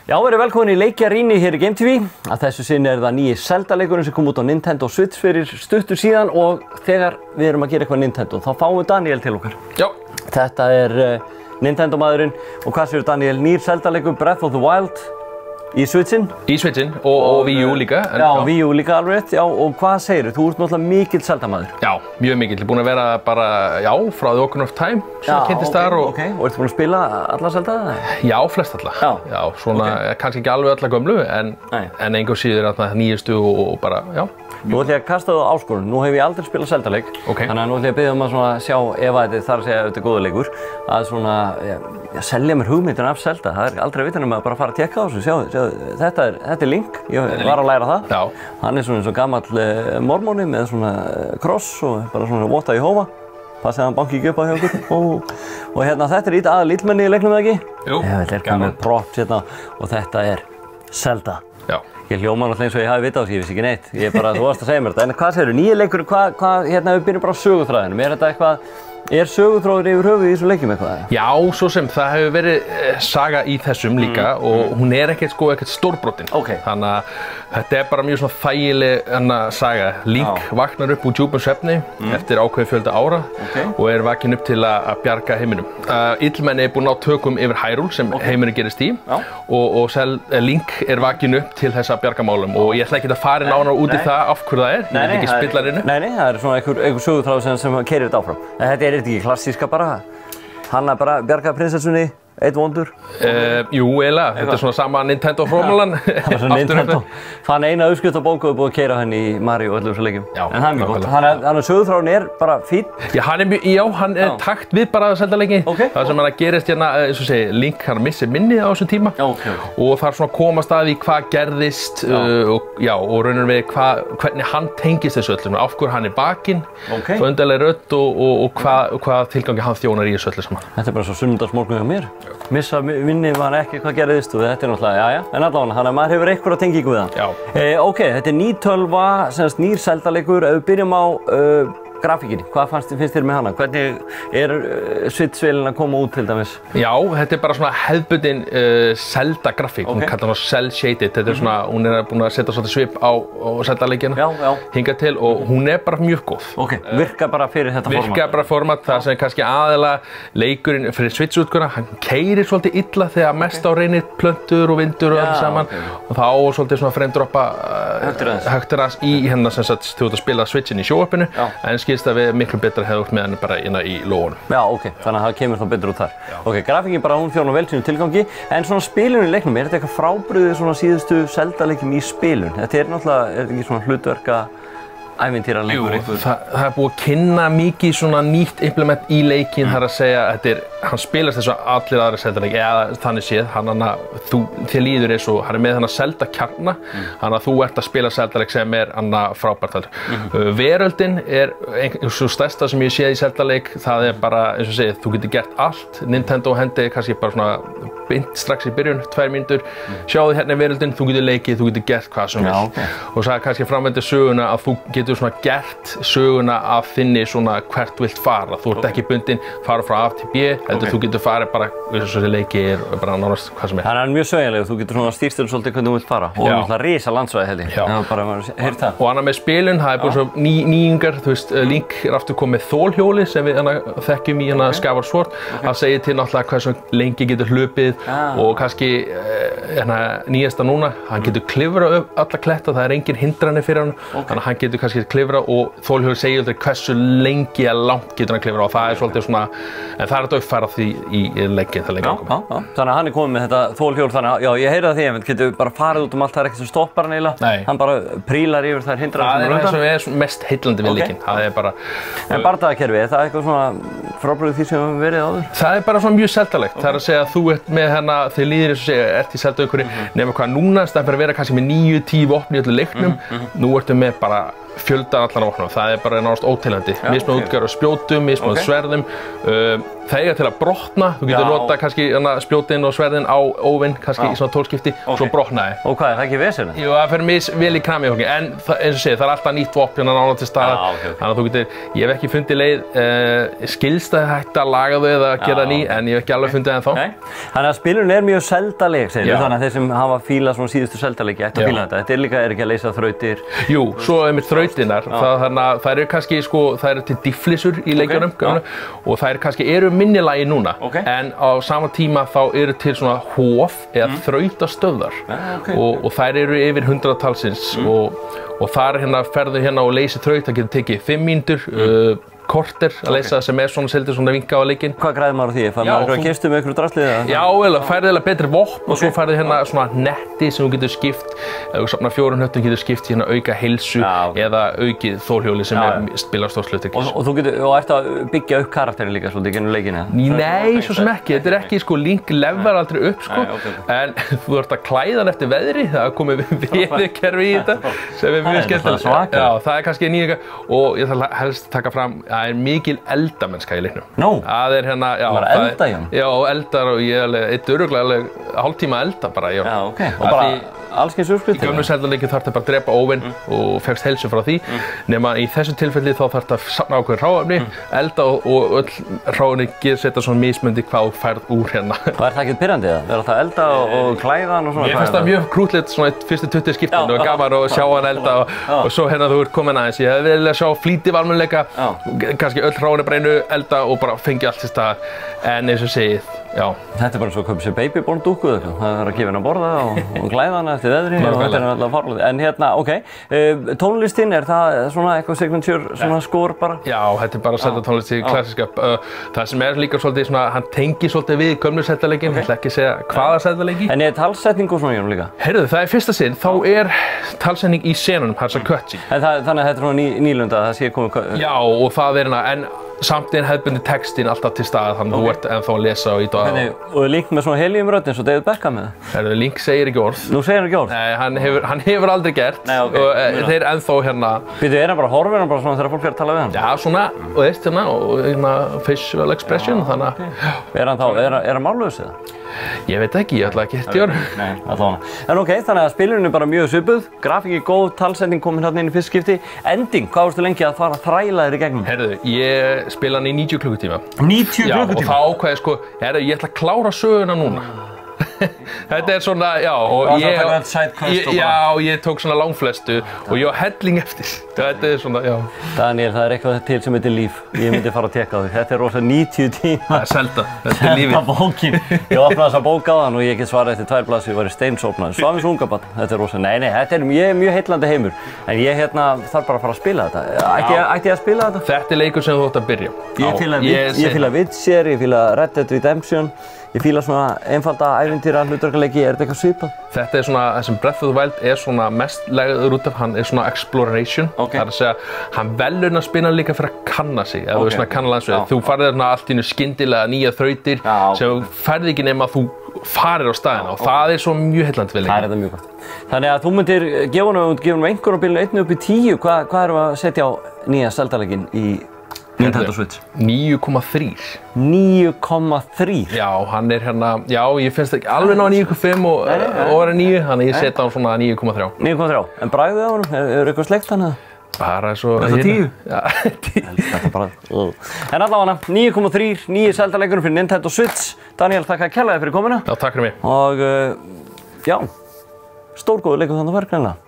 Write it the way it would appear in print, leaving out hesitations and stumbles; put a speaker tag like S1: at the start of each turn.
S1: Já, verið velkomin í leikjarýni hér í Game TV. Að þessu sinni það nýji Zelda-leikurinn sem kom út á Nintendo Switch fyrir stuttu síðan og þegar við erum að gera eitthvað Nintendo þá fáum við Daniel til okkar.
S2: Já.
S1: Þetta Nintendo maðurinn og hvað séu Daniel, nýr Zelda-leikur Breath of the Wild í Switchin?
S2: Í Switchin og Wii U líka.
S1: Já, Wii U líka alveg rétt, já, og hvað segirðu? Þú ert náttúrulega mikill Zelda-maður.
S2: Já, mjög mikill. Ég er búinn að vera bara, já, frá The Ocarina of Time, sem kynntist þar og...
S1: Ok, og ertu búinn að spila alla Zelda?
S2: Já, flest alla. Já, svona, kannski ekki alveg alla gömlu, en einhver síður nýjustu og bara, já.
S1: Nú ætlum ég að kasta það á áskorun. Nú hef ég aldrei spilað Zelda-leik, þannig að nú ætlum ég að biðja að sjá ef þetta þarf að segja ef þetta góður leikur, að svona, selja mér hugmyndina af Zelda. Það aldrei að vita nema að bara fara að tékka á þessu. Sjáðu, þetta Link, ég var að læra það.
S2: Já.
S1: Hann svona eins og gamall mormóni með svona kross og bara svona votta í hófa. Passið að hann banki ekki upp á hjá okkur. Og hérna, þetta aðal lítmenni í leiknum, eða ekki?
S2: Jú,
S1: gaman. Með props hérna og þetta Zelda.
S2: Já.
S1: Ég hljóma náttúrulega eins og ég hafi vitað á þessu, ég vissi ekki neitt. Þú varst að segja mér þetta. En hvað segirðu, nýi leikur, hérna við byrjum bara á söguþræðinum. Þetta eitthvað, söguþráður yfir höfuð í þessum leikjum eitthvað?
S2: Já, svo sem það hefur verið saga í þessum líka og hún ekkert stórbrotin. Þannig að þetta bara mjög svona þægileg saga. Link vaknar upp úr djúpum svefni eftir ákveðin fjölda ára og vakinn upp til að bjarga heiminum. Illmenni búinn á tökum yfir Hyrule sem heimurinn gerist í og Link vakinn upp til þess að bjarga málum og ég ætla ekki að fara nánar út í það af hverju það ég vil ekki spilla reynu.
S1: Nei, það svona einhver söguþráður sem keyrir þetta áfram. Þetta þetta ekki klassíska bara? Hann að bara bjarga prinsessunni, eitt vondur?
S2: Jú, eiginlega. Þetta svona sama Nintendo-formúlan.
S1: Nintendo. Fann eina uppskriftabók og búið að keyra henni í Mario og öllum þessum leikjum.
S2: Já,
S1: en það mjög gott. Þannig að söguþráðurinn bara fínn?
S2: Já, hann takt við bara Zelda-leiki. Það sem gerist hérna, eins og segi, Link missir minnið á þessum tíma. Og þarf svona að komast að því hvað gerðist og raunar við hvernig hann tengist þessu öllu. Af hverju hann bakinn, svo undarleg rödd og hvað tilgangi hann þjónar í þessu öllu saman. Þetta
S1: bara svo sunnudagsmorgun hjá mér. Missa minni var ekki hvað gerðist og þetta náttúrulega, en allavega, þannig að maður hefur einhverja tengingu við það. Ok, þetta ný tölva, nýr Zelda-leikur, ef við byrjum á grafíkinni, hvað finnst þér með hana? Hvernig Switch-vélin að koma út til dæmis? Já, þetta bara svona hefðbundin Zelda-grafík, hún kallar hana cel-shaded, þetta svona, hún búin að setja svolítið svip á Zelda-leikina hingað til og hún bara mjög góð. Virkar bara fyrir þetta format? Virkar bara format, það sem kannski aðeinslega leikurinn fyrir Switch-útguna, hann keyrir svolítið illa þegar mest á reynir plöntur og vindur og allt saman og þá svona svona fremdroppa högtur aðeins í hérna sem sagt þú ert að spila Switch-in í sjónvarpinu en skilst að við miklu betra hefðum með henni bara inn í lógunum. Já, þannig að það kemur þá betur út þar. Grafíkin bara hún þjónar vel sínum tilgangi, en svona spilunum í leiknum, þetta eitthvað frábrugðið svona síðustu Zelda-leikjum í spilun? Þetta náttúrulega, þetta ekki svona hlutverka ævintýraleikur eitthvað?
S2: Það búið að kynna mikið svona nýtt implement í leikinn, það að segja, hann spilast eins og allir aðra Zelda-leiki, eða þannig séð, þér líður eins og, hann með þennan Zelda-kjarna, þannig að þú ert að spila Zelda-leik sem frábært. Veröldin svo stærsta sem ég séð í Zelda-leik, það bara, eins og segið, þú getur gert allt, Nintendo hendi kannski bara svona beint strax í byrjun, 2 mínútur, sjáðu hérna veröldin, þú getur leikið, þú getur gert hvað sem vil. Og það kannski framvendir söguna að þú getur svona gert söguna af þinni svona hvert vilt fara. Þú ert ekki bundinn, fara frá A til B, heldur þú getur farið bara, eins og þessi leiki bara nánast hvað sem
S1: Hann mjög sveigjanlegur, þú getur svona stýrstir svolítið hvernig þú vilt fara. Og náttúrulega risa landsvæði held ég.
S2: Og annað með spilun, það búin svo nýjungar, þú veist, Link aftur komið þolhjóli sem við þekkjum í Skyward Sword. Það segir til náttúrulega hversu lengi getur hlupið og kannski nýjasta núna, hann getur klifrað upp alla kletta, það engin hindranir fyrir hann, þannig að hann getur kannski klifrað og þolhjóli segir aldrei hversu lengi eða langt getur hann klifrað og það svolítið svona, en það að uppfæra því í leikinn það lengi komið.
S1: Þannig að hann komið með þetta þolhjól, þannig að, ég heyri það því, en getur bara farið út allt, það ekkert sem stoppar hann eiginlega, hann bara prílar yfir þær hindranir.
S2: Það sem mest heillandi við leikinn, það bara...
S1: En bardagakerfi, það eitthvað svona frábrugðið því sem við verið áður?
S2: Það bara svona mjög Zelda-legt, það að segja að þú ert með þið líður eins og segja, ert í Zelda-umhverfi, nema hvað núna, það fyrir að vera kannski með 9-10 vopn í öllu leiknum, nú ertu með bara fjöldan allan vopna, það bara nánast óteljandi, mismunandi útgáfur af spjótum, mismunandi sverðum, það eiga til að brotna, þú getur nota kannski spjótin og sverðin á óvinn, kannski í svona 12 skipti, svo brotnaði.
S1: Og hvað, það ekki vesen?
S2: Jú, það fyrir misvel í krami, en eins og segið, það alltaf nýtt vopn nána til staðar, þannig að þú getur, ég hef ekki fundið leið, skilst það hægt að laga þau eða gera ný, en ég hef ekki alveg fundið ennþá.
S1: Þannig að spilun mjög seldaleg, segir þú, þannig að þeir sem hafa fílað svona síðustu seldalegi ættu að fíla þetta. Þetta líka ekki að leysa þrautir.
S2: Jú, svo einmitt þrautirnar, þannig að það eru kannski, sko, það eru til difflissur í leikjunum, og það kannski eru minnilagi núna, en á sama tíma þá eru til svona hof eða þrautastöðvar, og þær eru yfir 100 talsins, og þar ferðu og leysi þraut, það getur tekið 5 mínútur, korter að leysa sem svona seldir svona vinga á leikinn.
S1: Hvað græðir maður á því? Fær maður að kistu með einhverju draslið?
S2: Já, færði betri vopn og svo færði svona netti sem þú getur skipt. Ef þú safnar 4 hnöttum getur skipt í auka heilsu eða aukið þórhjóli sem spilar stórt hlutverk.
S1: Og þú ert að byggja upp karakterinn líka svolítið gennum leikinn?
S2: Nei, svo sem ekki. Þetta ekki, Link levelar aldrei upp, en þú ert að klæða hann eftir veðri. Það komið veðurkerfi í þetta sem mjög skemmtilegt. Já, það kannski nýja og ég þarf helst taka fram það mikil eldamennska í leiknum. Það
S1: já. Bara elda í hann?
S2: Já, eldar og ég eitt örugglega hálftíma elda bara. Já,
S1: ok. Og bara allskyns uppskrift?
S2: Í gömlu seldaleikjum þarf þetta bara að drepa óvinn og fékkst heilsu frá því. Nema í þessu tilfelli þá þarf þetta að safna ákveðin hráefni, elda og öll hráefni setja svona mismundi hvað þú færð úr hérna.
S1: Og er það ekkert pirrandi það? Verður það að elda og klæða hann og svona?
S2: Mér finnst það mjög krútlegt svona í fyrstu 20 skiptin og gaman að sjá hann elda og svo þú ert komin aðeins. Ég hefði viljað sjá flýti valmöguleika, kannski öll hráefni bara einu elda og bara fengi allt til stað. En eins og segið, já.
S1: Þetta bara svo að kaupa sér babyborn dúkku eða eitthvað. Það að gefa henni að borða og klæða hana eftir veðri og þetta alltaf farlegt. En ok, tónlistin, það svona eitthvað signature svona skor bara? Já,
S2: þetta bara seldatónlist í klassíska. Það sem líka svolítið svona, hann tengir svolítið við gömlu seldaleikinn, ég ætla ekki að segja hvaða seldaleiki.
S1: En talsetning og svona í honum líka?
S2: Heyrðu, það fyrsta sinn, þá talsetning í senunum, þessa cutscene.
S1: En þannig að þetta svona nýlunda, það sé komið...
S2: Já, og það en samt hefðbundi textin alltaf til stað, þannig að þú ert ennþá að lesa og íta á.
S1: Og Link með svona heliumrödd eins og David Beckham með það?
S2: Link segir ekki orð.
S1: Nú segir hann ekki orð?
S2: Nei, hann hefur aldrei gert. Nei, ok. Og þeir ennþá
S1: Býtu, hann bara horfir hann bara svona þegar fólk að tala við hann?
S2: Já, svona, og facial expression, þannig að...
S1: Er hann mállaus eða?
S2: Ég veit ekki, ég ætla ekki að gera.
S1: Nei, allavega. En ok, þannig að spilurinn bara mjög svipuð, grafík góð, talsetning komin hérna inn í fyrst skipti. Ending, hvað varstu lengi að fara að þræla þér í gegnum?
S2: Heyrðu, ég spila hann í 90 klukkutíma.
S1: 90 klukkutíma?
S2: Já, og það ákveði heyrðu, ég ætla að klára söguna núna. Þetta svona, já, og ég tók svona langflestu og ég var helling eftir. Þetta svona, já.
S1: Daniel, það eitthvað til sem heitir líf. Ég myndi fara að tekka á því. Þetta rosa 90 tíma.
S2: Það selda, þetta lífið.
S1: Selda bókin. Ég opnaði þessa bók á þann og ég get svarað eftir 2 blaðsíður, ég var í steinsofnaður. Svafins ungabarn. Þetta rosa, nei, þetta mjög heillandi heimur. En ég þarf bara að fara að spila þetta. Ætti ég að spila þetta?
S2: Þetta leikur sem þú átt að byrja.
S1: Ég fíla Witcher, ég fíla Red Dead Redemption. Ég fíla svona einfalda ævintýra hlutverkaleiki, er þetta eitthvað svipað?
S2: Þetta svona, þessum Breath of the Wild svona mest legður út af hann svona exploration. Það er að segja, hann velur að spila líka fyrir að kanna sig, ef þú svona kanna landsveið. Þú farið þarna allt í skyndilega nýja þrautir sem þú ferð ekki nema að þú farir á staðina og það er svo mjög heillandi vel.
S1: Það er þetta mjög gott. Þannig að þú myndir gefa honum einhver á bilinu 1 upp í 10, hvað erum við að setja á nýja seldaleikinn í Nintendo Switch?
S2: 9,3.
S1: 9,3?
S2: Já, hann já, ég finnst ekki alveg ná 9,5 og var 9, þannig ég setja hann svona 9,3.
S1: 9,3? En bragðið á honum, er eitthvað sleikt hann eða?
S2: Bara svo...
S1: Er það 10? Já, 10. Þetta bara... En allavega, 9,3, nýji seldaleikurinn fyrir Nintendo Switch. Daniel, þakka kærlega fyrir komuna.
S2: Já, takk fyrir mig.
S1: Og, já, stórgóður leikur þannig að verða greinlega.